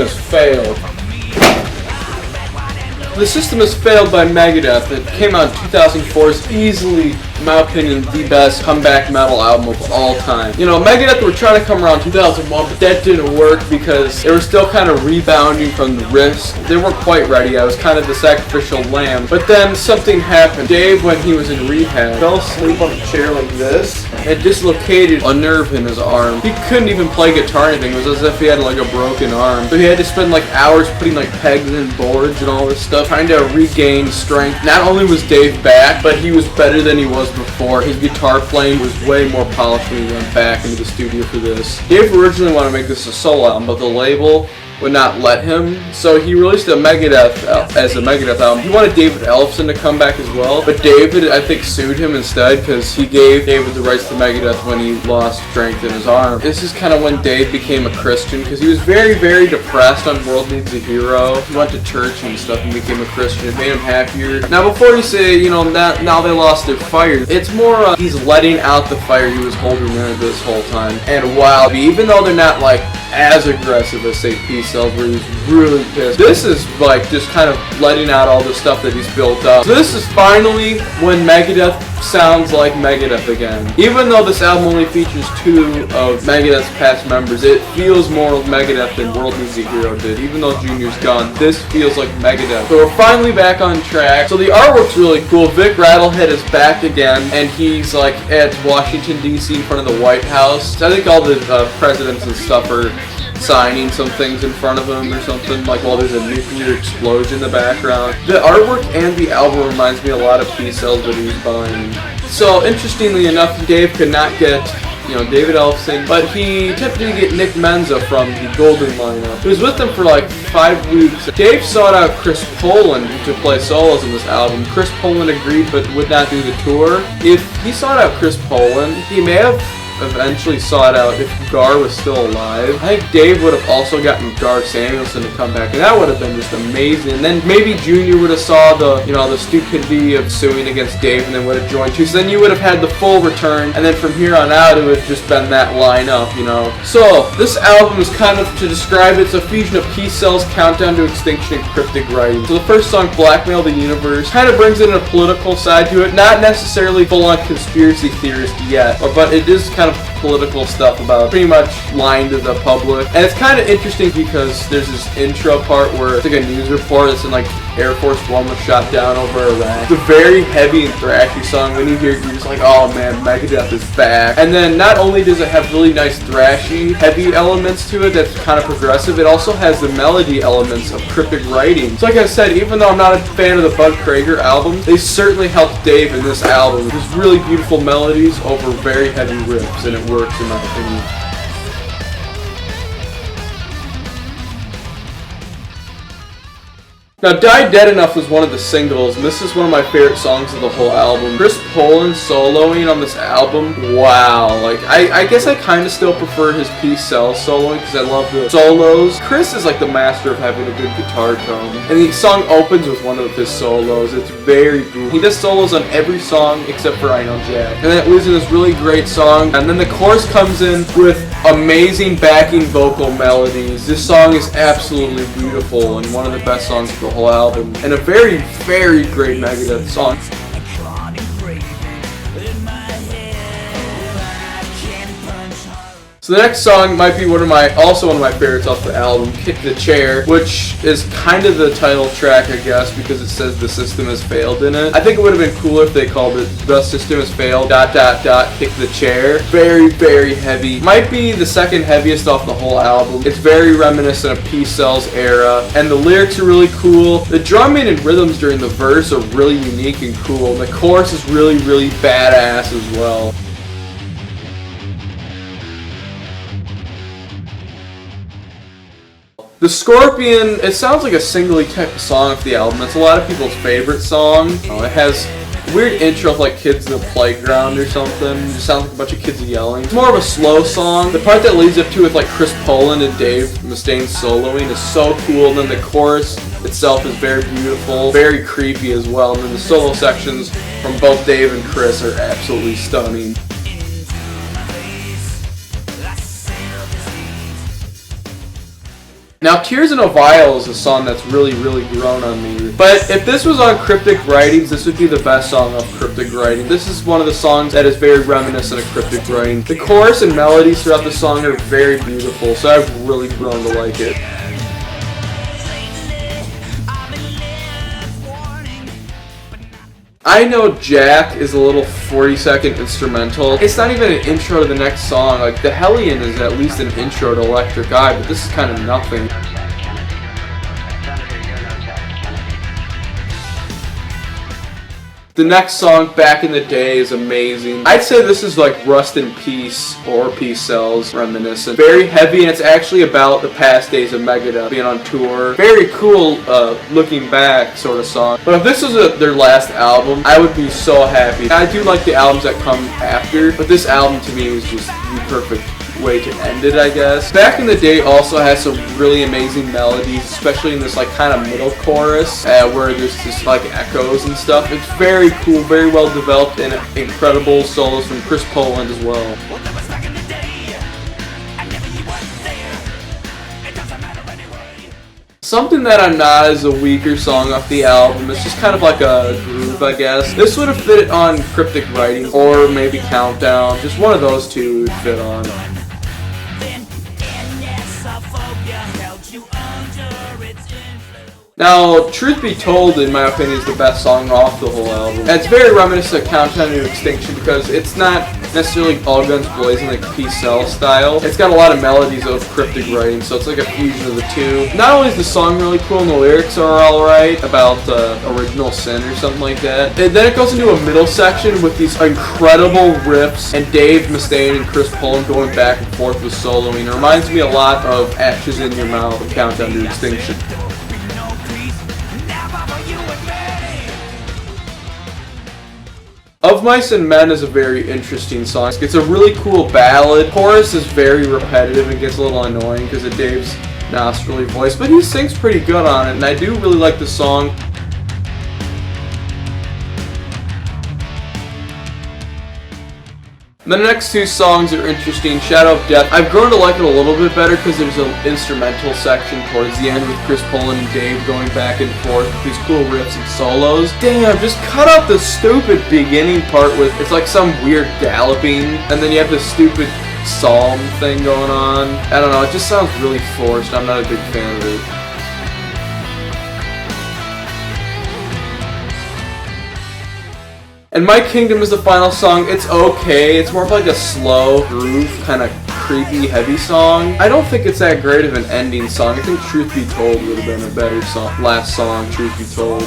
has failed. The System has failed by Megadeth. It came out in 2004. It's easily, in my opinion, the best comeback metal album of all time. You know, Megadeth were trying to come around 2001, but that didn't work because they were still kind of rebounding from the risk. They weren't quite ready. I was kind of the sacrificial lamb. But then something happened. Dave, when he was in rehab, fell asleep on a chair like this and dislocated a nerve in his arm. He couldn't even play guitar or anything. It was as if he had like a broken arm. So he had to spend like hours putting like pegs in boards and all this stuff, trying to regain strength. Not only was Dave back, but he was better than he was before. His guitar playing was way more polished when he went back into the studio for this. Dave originally wanted to make this a solo album, but the label would not let him, so he released a Megadeth as a Megadeth album. He wanted David Ellefson to come back as well, but David, I think, sued him instead because he gave David the rights to Megadeth when he lost strength in his arm. This is kind of when Dave became a Christian because he was very, very depressed on World Needs a Hero. He went to church and stuff and became a Christian. It made him happier. Now, before you say, you know, that now they lost their fire, it's more he's letting out the fire he was holding in this whole time. And wow, even though they're not like as aggressive as, say, Peace Cells, where he's really pissed. This is like just kind of letting out all the stuff that he's built up. So this is finally when Megadeth sounds like Megadeth again. Even though this album only features 2 of Megadeth's past members, it feels more of Megadeth than World Needs a Hero did. Even though Junior's gone, this feels like Megadeth. So we're finally back on track. So the artwork's really cool. Vic Rattlehead is back again, and he's like at Washington, D.C. in front of the White House. So I think all the presidents and stuff are signing some things in front of him or something, like while there's a nuclear explosion in the background. The artwork and the album reminds me a lot of Peace Cells that he was buying. So interestingly enough, Dave could not get, you know, David Ellefson, but he attempted to get Nick Menza from the Golden lineup. He was with them for like 5 weeks. Dave sought out Chris Poland to play solos in this album. Chris Poland agreed but would not do the tour. If he sought out Chris Poland, he may have eventually sought out if Gar was still alive. I think Dave would have also gotten Gar Samuelson to come back, and that would have been just amazing. And then maybe Junior would have saw the, you know, the stupidity of suing against Dave and then would have joined too. So then you would have had the full return, and then from here on out it would have just been that lineup, you know. So this album is kind of, to describe it, it's a fusion of Peace Cells, Countdown to Extinction, and cryptic writing. So the first song, Blackmail the Universe, kind of brings in a political side to it, not necessarily full-on conspiracy theorist yet, but it is kind of political stuff about pretty much lying to the public. And it's kind of interesting because there's this intro part where it's like a news report that's in like Air Force One was shot down over Iraq. It's a very heavy and thrashy song. When you hear it, you're just like, oh man, Megadeth is back. And then not only does it have really nice thrashy, heavy elements to it that's kind of progressive, it also has the melody elements of cryptic writing. So like I said, even though I'm not a fan of the Bud Krager album, they certainly helped Dave in this album. There's really beautiful melodies over very heavy riffs, and it works in my opinion. Now, Die Dead Enough was one of the singles, and this is one of my favorite songs of the whole album. Chris Poland soloing on this album, wow. Like, I guess I kind of still prefer his Peace Cells soloing because I love the solos. Chris is like the master of having a good guitar tone. And the song opens with one of his solos. It's very cool. He does solos on every song except for I Know Jack. And then it leads to this really great song. And then the chorus comes in with amazing backing vocal melodies. This song is absolutely beautiful and one of the best songs of the whole album, and a very, very great Megadeth song. So the next song might be also one of my favorites off the album, Kick the Chair, which is kind of the title track, I guess, because it says The System Has Failed in it. I think it would have been cooler if they called it The System Has Failed, ... Kick the Chair. Very, very heavy. Might be the second heaviest off the whole album. It's very reminiscent of Peace Cells era, and the lyrics are really cool. The drumming and rhythms during the verse are really unique and cool, and the chorus is really, really badass as well. The Scorpion, it sounds like a singly type of song for the album. It's a lot of people's favorite song. It has a weird intro of like kids in the playground or something. It just sounds like a bunch of kids yelling. It's more of a slow song. The part that leads up to with like Chris Poland and Dave Mustaine soloing is so cool. And then the chorus itself is very beautiful, very creepy as well. And then the solo sections from both Dave and Chris are absolutely stunning. Now, Tears in a Vial is a song that's really, really grown on me. But if this was on Cryptic Writings, this would be the best song of Cryptic Writing. This is one of the songs that is very reminiscent of Cryptic Writing. The chorus and melodies throughout the song are very beautiful, so I've really grown to like it. I Know Jack is a little 40-second instrumental. It's not even an intro to the next song. Like, The Hellion is at least an intro to Electric Eye, but this is kind of nothing. The next song, Back in the Day, is amazing. I'd say this is like Rust in Peace or Peace Cells reminiscent. Very heavy, and it's actually about the past days of Megadeth being on tour. Very cool looking back sort of song. But if this was their last album, I would be so happy. I do like the albums that come after, but this album to me was just the perfect way to end it, I guess. Back in the Day also has some really amazing melodies, especially in this like kind of middle chorus where there's just like echoes and stuff. It's very cool, very well developed, and incredible solos from Chris Poland as well. Something That I'm Not is a weaker song off the album. It's just kind of like a groove, I guess. This would have fit on Cryptic Writing or maybe Countdown. Just one of those two would fit on. Now, Truth Be Told, in my opinion, is the best song off the whole album. And it's very reminiscent of Countdown to Extinction because it's not necessarily all guns blazing like Peace Cell style. It's got a lot of melodies of Cryptic Writing, so it's like a fusion of the two. Not only is the song really cool and the lyrics are alright about original sin or something like that, and then it goes into a middle section with these incredible riffs and Dave Mustaine and Chris Poland going back and forth with soloing. It reminds me a lot of Ashes in Your Mouth and Countdown to Extinction. Of Mice and Men is a very interesting song. It's a really cool ballad. Chorus is very repetitive and gets a little annoying because of Dave's nostrily voice, but he sings pretty good on it, and I do really like the song. The next two songs are interesting. Shadow of Death, I've grown to like it a little bit better because there's an instrumental section towards the end with Chris Poland and Dave going back and forth with these cool riffs and solos. Damn, just cut out the stupid beginning part with, it's like some weird galloping, and then you have this stupid psalm thing going on. I don't know, it just sounds really forced. I'm not a big fan of it. And My Kingdom is the final song. It's okay. It's more of like a slow groove, kind of creepy, heavy song. I don't think it's that great of an ending song. I think Truth Be Told would have been a better song. Last song, Truth Be Told.